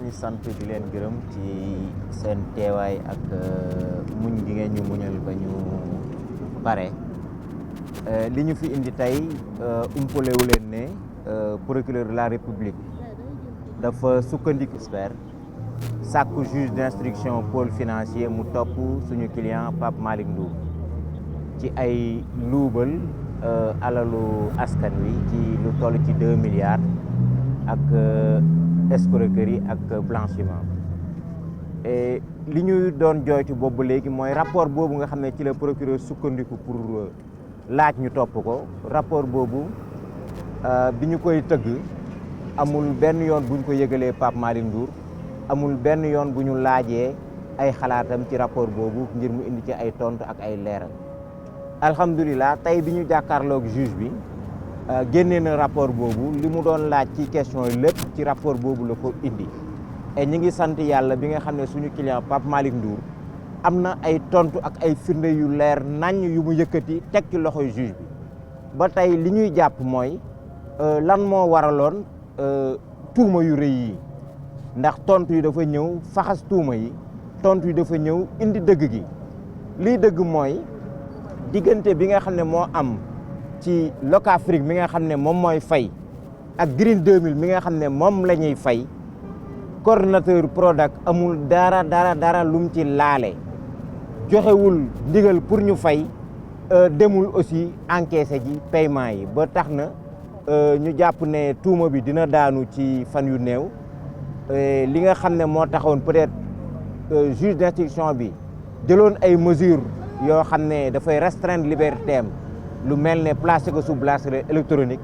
di sant di leen gërëm ci seen teewaay ak muñ gi ngeen ñu muñal ba ñu pare li ñu fi indi tey umpalewu leen ne procureur de la République dafa sukkandiku expert sàkku juge d'instruction pôle financier mu topp suñu client Pape Malick Ndour ci ay luubal alalu askan wi ci lu toll ci 2 milliards ak escroquerie ak blanchiment et li ñu doon jooytu boobu léegi mooy rapport boobu nga xam ne ci la procureur sukkandiku pour laaj ñu topp ko rapport boobu bi ñu koy tëgg amul benn yoon bu ñu ko yëgalee Pape Malick Ndour amul benn yoon bu ñu laajee ay xalaatam ci rapport boobu ngir mu indi ci ay tontu ak ay leeral alhamdulilah tey bi ñu jàkkaarloog juge bi génnee na rapport boobu li mu doon laaj ci question yi lépp ci rapport boobu la ko indi et ñi ngi sant yàlla bi nga xam ne suñu client Pape Malick Ndour am na ay tontu ak ay firnde yu leer naññ yu mu yëkkati teg ci loxoy juge bi ba tey li ñuy jàpp mooy lan moo waraloon tuuma yu rëy yi ndax tontu yi dafa ñëw faxas tuuma yi tontu yi dafa ñëw indi dëgg gi lii dëgg mooy diggante bi nga xam ne moo am ci Locafrique mi nga xam ne moom mooy fay ak Green 2000 mi nga xam ne moom la ñuy fay coordonnateur Prodac amul dara lu mu ci laale joxewul ndigal pour ñu fay demul aussi encaissé ji paiement yi ba tax na ñu jàpp ne tuuma bi dina daanu ci fan yu néew li nga xam ne moo taxoon peut-être juge d'instruction bi jëloon ay mesures yoo xam ne dafay restreindre liberté am lu mel ne placé ko sous bracelet électronique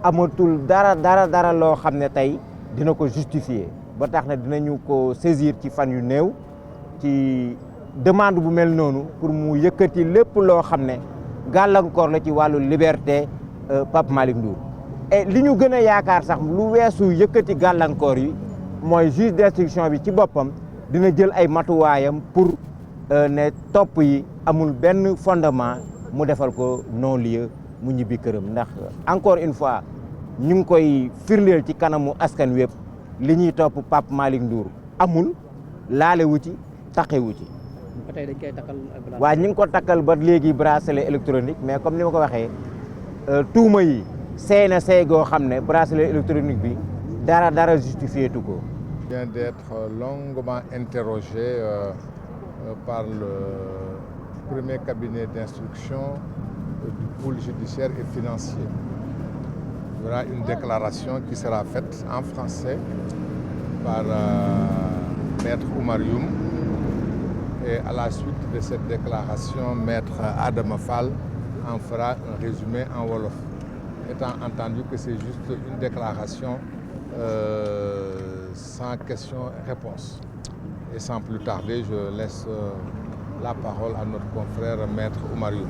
amatul dara loo xam ne tey dina ko justifier ba tax na dinañu ko saisir ci fan yu néew ci demande bu mel noonu pour mu yëkkati lépp loo xam ne gàllankoor la ci wàllu liberté Pape Malick Ndour et li ñu gën a yaakaar sax lu weesu yëkkati gàllankoor yi mooy juge d'instruction bi ci boppam dina jël ay matuwaayam pour ne topp yi amul benn fondement mu defal ko non-lieu mu ñibbi këram ndax encore une fois ñu ngi koy firndeel ci kanamu askan wépp li ñuy topp Pape Malick Ndour amul laalewu ci taqewu ci. ba tey dañ koy takkal waaw ñu ngi ko takkal ba léegi bracelet électronique mais comme ni ma ko waxee tuuma yi seey na seey goo xam ne bracelet électronique bi dara justifié tu ko. Vient d'être longuement interrogé par le premier cabinet d'instruction du pôle judiciaire et financier. Il y aura une déclaration qui sera faite en français par Maître Oumar Youm. Et à la suite de cette déclaration, Maître Adama Fall en fera un résumé en Wolof. Étant entendu que c'est juste une déclaration sans question-réponse. Et sans plus tarder, je laisse la parole à notre confrère Maître Oumar Youm.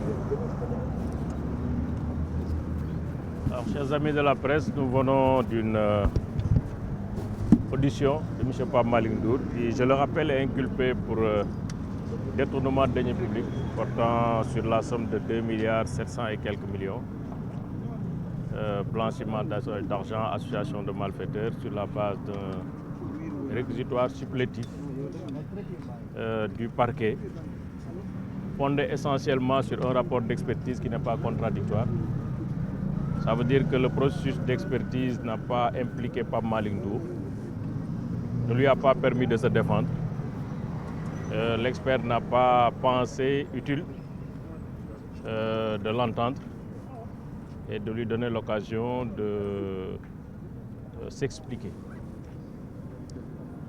Alors, chers amis de la presse, nous venons d'une audition de M. Pape Malick Ndour, qui, je le rappelle, est inculpé pour détournement de deniers publics portant sur la somme de 2 milliards 700 et quelques millions, blanchiment d'argent, association de malfaiteurs sur la base d'un réquisitoire supplétif du parquet, fondé essentiellement sur un rapport d'expertise qui n'est pas contradictoire. Ça veut dire que le processus d'expertise n'a pas impliqué Pape Malick Ndour, ne lui a pas permis de se défendre. L'expert n'a pas pensé utile de l'entendre et de lui donner l'occasion de s'expliquer.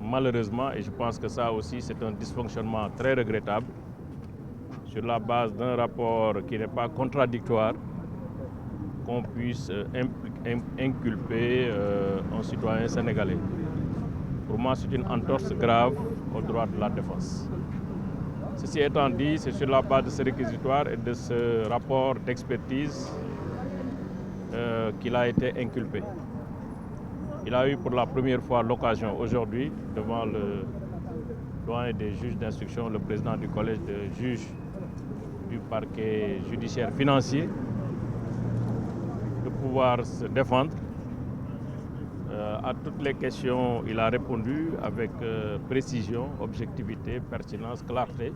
Malheureusement, et je pense que ça aussi c'est un dysfonctionnement très regrettable, sur la base d'un rapport qui n'est pas contradictoire, qu'on puisse inculper un citoyen sénégalais. Pour moi, c'est une entorse grave aux droits de la défense. Ceci étant dit, c'est sur la base de ce réquisitoire et de ce rapport d'expertise qu'il a été inculpé. Il a eu pour la première fois l'occasion aujourd'hui, devant le doyen des juges d'instruction, le président du collège de juges du parquet judiciaire financier, de pouvoir se défendre À toutes les questions, il a répondu avec précision, objectivité, pertinence, clarté,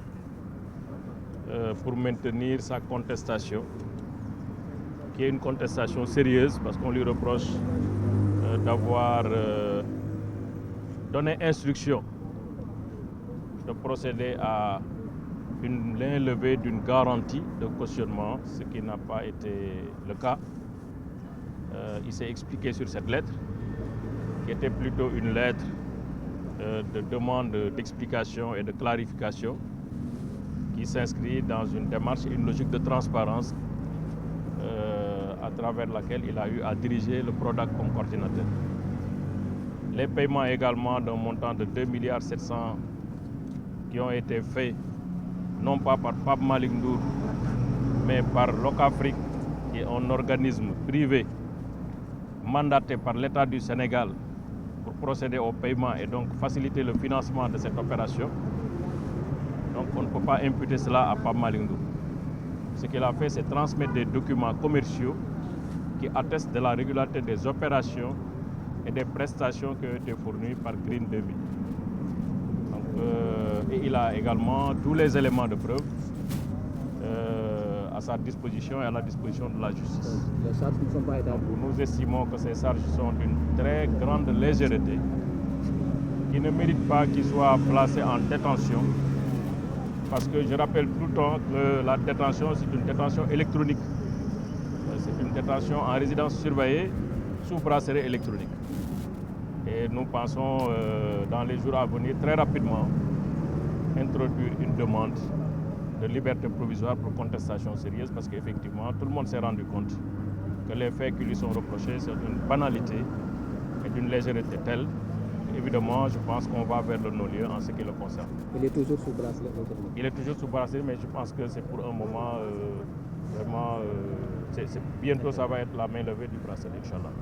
pour maintenir sa contestation, qui est une contestation sérieuse, parce qu'on lui reproche d'avoir donné instruction de procéder à l'enlevée d'une garantie de cautionnement, ce qui n'a pas été le cas. Il s'est expliqué sur cette lettre, qui était plutôt une lettre de demande d'explication et de clarification, qui s'inscrit dans une démarche et une logique de transparence à travers laquelle il a eu à diriger le PRODAC comme coordinateur. Les paiements également d'un montant de 2,7 milliards qui ont été faits non pas par Pape Malick Ndour, mais par Locafrique, qui est un organisme privé mandaté par l'État du Sénégal pour procéder au paiement et donc faciliter le financement de cette opération. Donc on ne peut pas imputer cela à Pape Malick Ndour. Ce qu'il a fait, c'est transmettre des documents commerciaux qui attestent de la régularité des opérations et des prestations qui ont été fournies par Green 2000. Et il a également tous les éléments de preuve à sa disposition et à la disposition de la justice. Les charges ne sont pas établies. Nous estimons que ces charges sont d'une très grande légèreté, qui ne méritent pas qu'il soit placé en détention, parce que je rappelle tout le temps que la détention, c'est une détention électronique. C'est une détention en résidence surveillée sous bracelet électronique. Et nous pensons, dans les jours à venir, très rapidement, introduire une demande de liberté provisoire pour contestation sérieuse, parce qu'effectivement, tout le monde s'est rendu compte que les faits qui lui sont reprochés sont d'une banalité et d'une légèreté telle. Évidemment, je pense qu'on va vers le non-lieu en ce qui le concerne. Il est toujours sous bracelet électronique. Il est toujours sous bracelet, mais je pense que c'est pour un moment, vraiment, bientôt ça va être la main levée du bracelet, Inch'Allah.